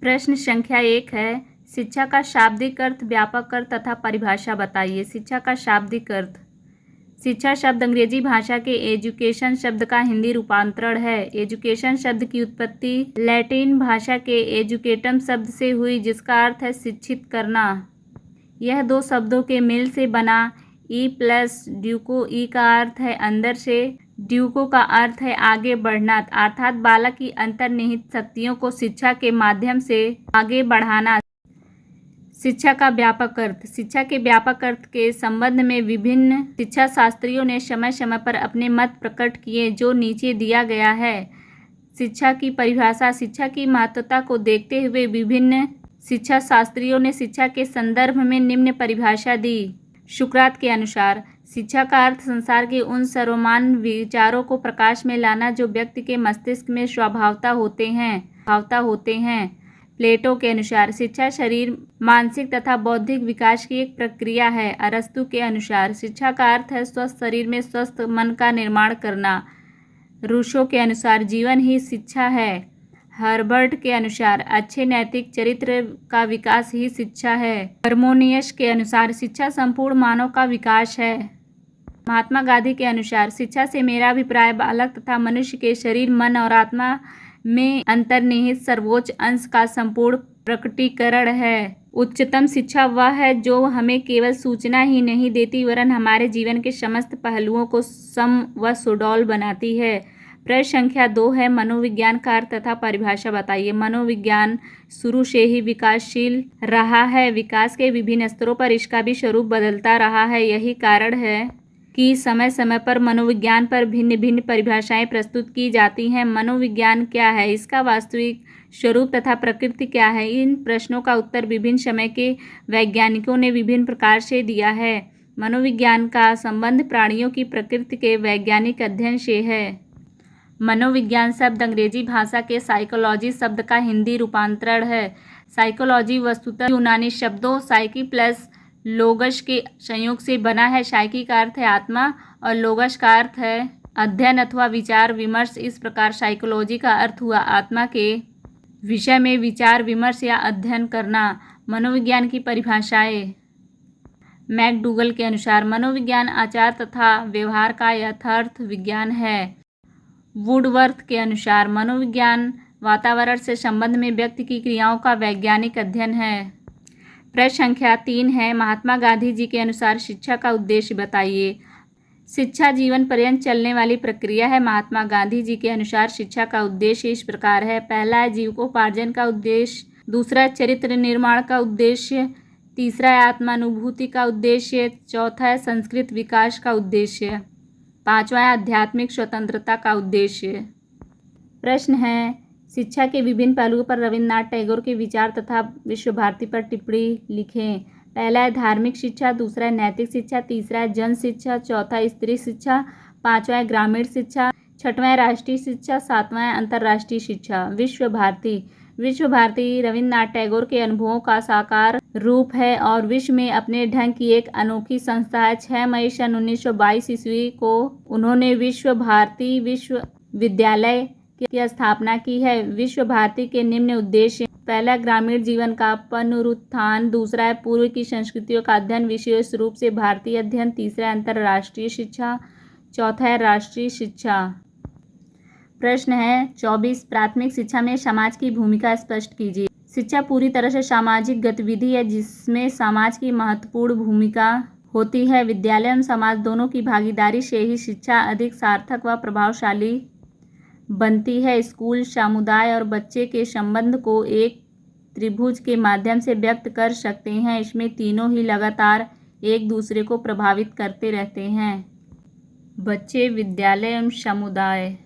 प्रश्न संख्या 1 है, शिक्षा का शाब्दिक अर्थ, व्यापक अर्थ तथा परिभाषा बताइए। शिक्षा का शाब्दिक अर्थ। शिक्षा शब्द अंग्रेजी भाषा के एजुकेशन शब्द का हिंदी रूपांतरण है। एजुकेशन शब्द की उत्पत्ति लैटिन भाषा के एजुकेटम शब्द से हुई, जिसका अर्थ है शिक्षित करना। यह दो शब्दों के मेल से बना। ई प्लस ड्यूको, ई का अर्थ है अंदर से, ड्यूको का अर्थ है आगे बढ़ना, अर्थात बालक की अंतर्निहित शक्तियों को शिक्षा के माध्यम से आगे बढ़ाना। शिक्षा का व्यापक अर्थ। शिक्षा के व्यापक अर्थ के संबंध में विभिन्न शिक्षा शास्त्रियों ने समय समय पर अपने मत प्रकट किए, जो नीचे दिया गया है। शिक्षा की परिभाषा। शिक्षा की महत्वता को देखते हुए विभिन्न शिक्षा शास्त्रियों ने शिक्षा के संदर्भ में निम्न परिभाषा दी। सुकरात के अनुसार शिक्षा का अर्थ संसार के उन सर्वमान्य विचारों को प्रकाश में लाना जो व्यक्ति के मस्तिष्क में स्वभावतः होते हैं। प्लेटो के अनुसार शिक्षा शरीर, मानसिक तथा बौद्धिक विकास की एक प्रक्रिया है। अरस्तु के अनुसार शिक्षा का अर्थ है स्वस्थ शरीर में स्वस्थ मन का निर्माण करना। रूसो के अनुसार जीवन ही शिक्षा है। हर्बर्ट के अनुसार अच्छे नैतिक चरित्र का विकास ही शिक्षा है। हार्मोनियस के अनुसार शिक्षा संपूर्ण मानव का विकास है। महात्मा गांधी के अनुसार शिक्षा से मेरा अभिप्राय बालक तथा मनुष्य के शरीर, मन और आत्मा में अंतर्निहित सर्वोच्च अंश का संपूर्ण प्रकटीकरण है। उच्चतम शिक्षा वह है जो हमें केवल सूचना ही नहीं देती, वरन हमारे जीवन के समस्त पहलुओं को सम व सुडौल बनाती है। प्रश्न संख्या 2 है, मनोविज्ञान का अर्थ तथा परिभाषा बताइए। मनोविज्ञान शुरू से ही विकासशील रहा है। विकास के विभिन्न स्तरों पर इसका भी स्वरूप बदलता रहा है। यही कारण है कि समय समय पर मनोविज्ञान पर भिन्न भिन्न परिभाषाएं प्रस्तुत की जाती हैं। मनोविज्ञान क्या है, इसका वास्तविक स्वरूप तथा प्रकृति क्या है, इन प्रश्नों का उत्तर विभिन्न समय के वैज्ञानिकों ने विभिन्न प्रकार से दिया है। मनोविज्ञान का संबंध प्राणियों की प्रकृति के वैज्ञानिक अध्ययन से है। मनोविज्ञान शब्द अंग्रेजी भाषा के साइकोलॉजी शब्द का हिंदी रूपांतरण है। साइकोलॉजी वस्तुतः यूनानी शब्दों साइकी प्लस लोगस के संयोग से बना है। साइकी का अर्थ है आत्मा और लोगस का अर्थ है अध्ययन अथवा विचार विमर्श। इस प्रकार साइकोलॉजी का अर्थ हुआ आत्मा के विषय में विचार विमर्श या अध्ययन करना। मनोविज्ञान की परिभाषाएं। मैकडूगल के अनुसार मनोविज्ञान आचार तथा व्यवहार का यथार्थ विज्ञान है। वुडवर्थ के अनुसार मनोविज्ञान वातावरण से संबंध में व्यक्ति की क्रियाओं का वैज्ञानिक अध्ययन है। प्रश्न संख्या 3 है, महात्मा गांधी जी के अनुसार शिक्षा का उद्देश्य बताइए। शिक्षा जीवन पर्यंत चलने वाली प्रक्रिया है। महात्मा गांधी जी के अनुसार शिक्षा का उद्देश्य इस प्रकार है। पहला है जीविकोपार्जन का उद्देश्य, दूसरा है चरित्र निर्माण का उद्देश्य, तीसरा है आत्मानुभूति का उद्देश्य, चौथा है संस्कृत विकास का उद्देश्य, पांचवा है आध्यात्मिक स्वतंत्रता का उद्देश्य। प्रश्न है, शिक्षा के विभिन्न पहलुओं पर रविन्द्रनाथ टैगोर के विचार तथा विश्व भारती पर टिप्पणी लिखें। पहला है धार्मिक शिक्षा, दूसरा है नैतिक शिक्षा, तीसरा है जन शिक्षा, चौथा स्त्री शिक्षा, पांचवा है ग्रामीण शिक्षा, छठवां है राष्ट्रीय शिक्षा, सातवां है अंतर्राष्ट्रीय शिक्षा। विश्व भारती रविन्द्रनाथ टैगोर के अनुभवों का साकार रूप है और विश्व में अपने ढंग की एक अनोखी संस्था है। 6 मई सन 1922 ईस्वी को उन्होंने विश्व भारती विश्वविद्यालय की स्थापना की है। विश्व भारती के निम्न उद्देश्य: पहला, ग्रामीण जीवन का पुनरुत्थान, दूसरा है पूर्व की संस्कृतियों का अध्ययन, विशेष रूप से भारतीय अध्ययन, तीसरा है अंतर्राष्ट्रीय शिक्षा, चौथा है राष्ट्रीय शिक्षा। प्रश्न है 24, प्राथमिक शिक्षा में समाज की भूमिका स्पष्ट कीजिए। शिक्षा पूरी तरह से सामाजिक गतिविधि है जिसमें समाज की महत्वपूर्ण भूमिका होती है। विद्यालय एवं समाज दोनों की भागीदारी से ही शिक्षा अधिक सार्थक व प्रभावशाली बनती है। स्कूल, समुदाय और बच्चे के संबंध को एक त्रिभुज के माध्यम से व्यक्त कर सकते हैं। इसमें तीनों ही लगातार एक दूसरे को प्रभावित करते रहते हैं। बच्चे, विद्यालय एवं समुदाय।